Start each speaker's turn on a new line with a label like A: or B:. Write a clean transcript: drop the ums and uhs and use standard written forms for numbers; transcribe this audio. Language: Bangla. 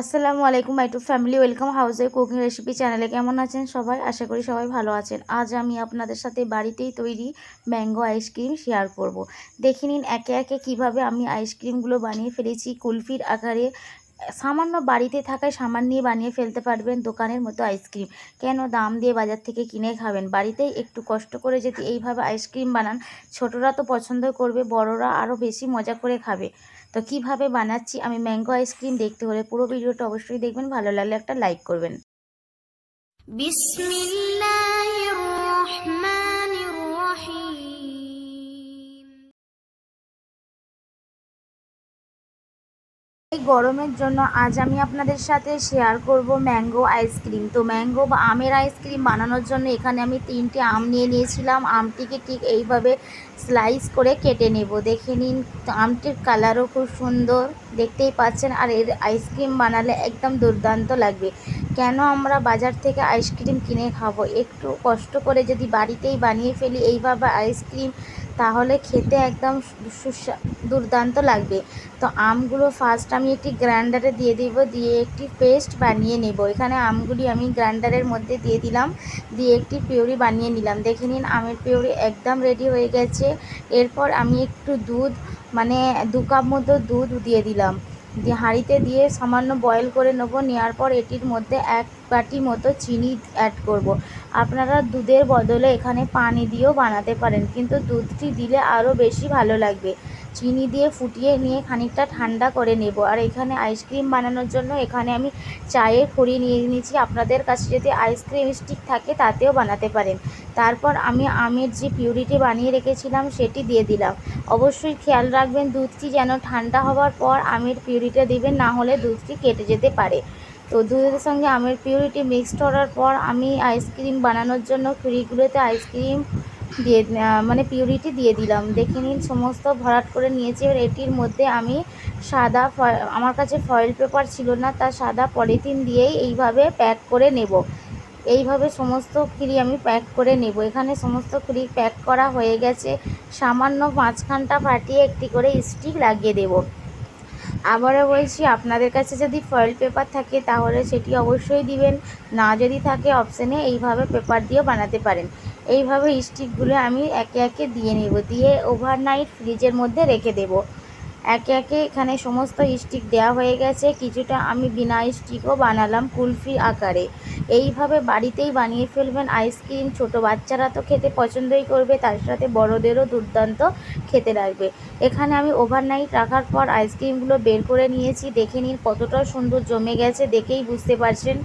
A: আসসালামু আলাইকুম মাই টু ফ্যামিলি, ওয়েলকাম হাউসে কুকিং রেসিপি চ্যানেলে। কেমন আছেন সবাই? আশা করি সবাই ভালো আছেন। আজ আমি আপনাদের সাথে বাড়িতেই তৈরি ম্যাঙ্গো আইসক্রিম শেয়ার করব। দেখে নিন একে একে কিভাবে আমি আইসক্রিমগুলো বানিয়ে ফেলেছি কুলফির আকারে। সামান্য বাড়িতে থাকায় সামান্যই বানিয়ে ফেলতে পারবেন দোকানের মতো আইসক্রিম। কেন দাম দিয়ে বাজার থেকে কিনে খাবেন? বাড়িতেই একটু কষ্ট করে যদি এইভাবে আইসক্রিম বানান, ছোটরা তো পছন্দ করবে, বড়রা আরও বেশি মজা করে খাবে। তো কিভাবে বানাচ্ছি আমি ম্যাঙ্গো আইসক্রিম, দেখতে হলে পুরো ভিডিওটা অবশ্যই দেখবেন। ভালো লাগলে একটা লাইক করবেন।
B: বিসমিল্লাহির রহমানির রহিম।
A: এই গরমের জন্য আজ আমি আপনাদের সাথে শেয়ার করব ম্যাঙ্গো আইসক্রিম। তো ম্যাঙ্গো বা আমের আইসক্রিম বানানোর জন্য এখানে আমি 3টে আম নিয়ে নিয়েছিলাম। আমটিকে ঠিক এইভাবে স্লাইস করে কেটে নেব। দেখে নিন, আমটির কালারও খুব সুন্দর, দেখতেই পাচ্ছেন। আর এর আইসক্রিম বানালে একদম দুর্দান্ত লাগবে। কেন আমরা বাজার থেকে আইসক্রিম কিনে খাবো? একটু কষ্ট করে যদি বাড়িতেই বানিয়ে ফেলি এইভাবে আইসক্রিম, তাহলে খেতে একদম দুর্দান্ত লাগবে। তো আমগুলো ফার্স্ট আমি একটি গ্রাইন্ডারে দিয়ে দেব, দিয়ে একটি পেস্ট বানিয়ে নেব। এখানে আমগুলি আমি গ্রাইন্ডারের মধ্যে দিয়ে দিলাম, দিয়ে একটি পিউরি বানিয়ে নিলাম। দেখে নিন আমের পিউরি একদম রেডি হয়ে গেছে। এরপর আমি একটু দুধ, মানে 2 কাপ মতো দুধ দিয়ে দিলাম, দিয়ে হাঁড়িতে দিয়ে সামান্য বয়েল করে নেব। নেওয়ার পর এটির মধ্যে 1 বাটি মতো চিনি অ্যাড করব। আপনারা দুধের বদলে এখানে পানি দিয়েও বানাতে পারেন, কিন্তু দুধটি দিলে আরও বেশি ভালো লাগবে। চিনি দিয়ে ফুটিয়ে নিয়ে খানিকটা ঠান্ডা করে নেব। আর এখানে আইসক্রিম বানানোর জন্য এখানে আমি চায়ের খড়ি নিয়ে নিয়েছি। আপনাদের কাছে যদি আইসক্রিম স্টিক থাকে তাতেও বানাতে পারেন। তারপর আমি আমের যে পিউরিটি বানিয়ে রেখেছিলাম সেটি দিয়ে দিলাম। অবশ্যই খেয়াল রাখবেন দুধটি যেন ঠান্ডা হওয়ার পর আমের পিউরিটা দিবেন, না হলে দুধটি কেটে যেতে পারে। তো দুধের সঙ্গে আমের পিউরিটি মিক্সড করার পর আমি আইসক্রিম বানানোর জন্য খড়িগুলোতে আইসক্রিম দিয়ে পিউরিটি দিয়ে দিলাম। দেখে নিন সমস্ত ভরাট করে নিয়েছি। এবার এটির মধ্যে আমি সাদা আমার কাছে ফয়েল পেপার ছিল না, তা সাদা পলিথিন দিয়েই এইভাবে প্যাক করে নেব। এইভাবে সমস্ত ক্রি আমি প্যাক করে নেব। এখানে সমস্ত ক্রি প্যাক করা হয়ে গেছে। সামান্য মাঝখানটা ফাটিয়ে একটি করে স্টিক লাগিয়ে দেব। আবারও বলছি, আপনাদের কাছে যদি ফয়েল পেপার থাকে তাহলে সেটি অবশ্যই দিবেন, না যদি থাকে অপশানে এইভাবে পেপার দিয়েও বানাতে পারেন। এইভাবে স্টিকগুলো আমি একে একে দিয়ে নেব, দিয়ে ওভারনাইট ফ্রিজের মধ্যে রেখে দেব। একে একে এখানে সমস্ত স্টিক দেওয়া হয়ে গেছে। কিছুটা আমি বিনা স্টিকও বানালাম কুলফি আকারে। এইভাবে বাড়িতেই বানিয়ে ফেলবেন আইসক্রিম। ছোট বাচ্চারা তো খেতে পছন্দই করবে, তার সাথে বড়দেরও দুর্দান্ত খেতে লাগবে। এখানে আমি ওভারনাইট রাখার পর আইসক্রিমগুলো বের করে নিয়েছি। দেখে নিন কতটা সুন্দর জমে গেছে, দেখেই বুঝতে পারছেন।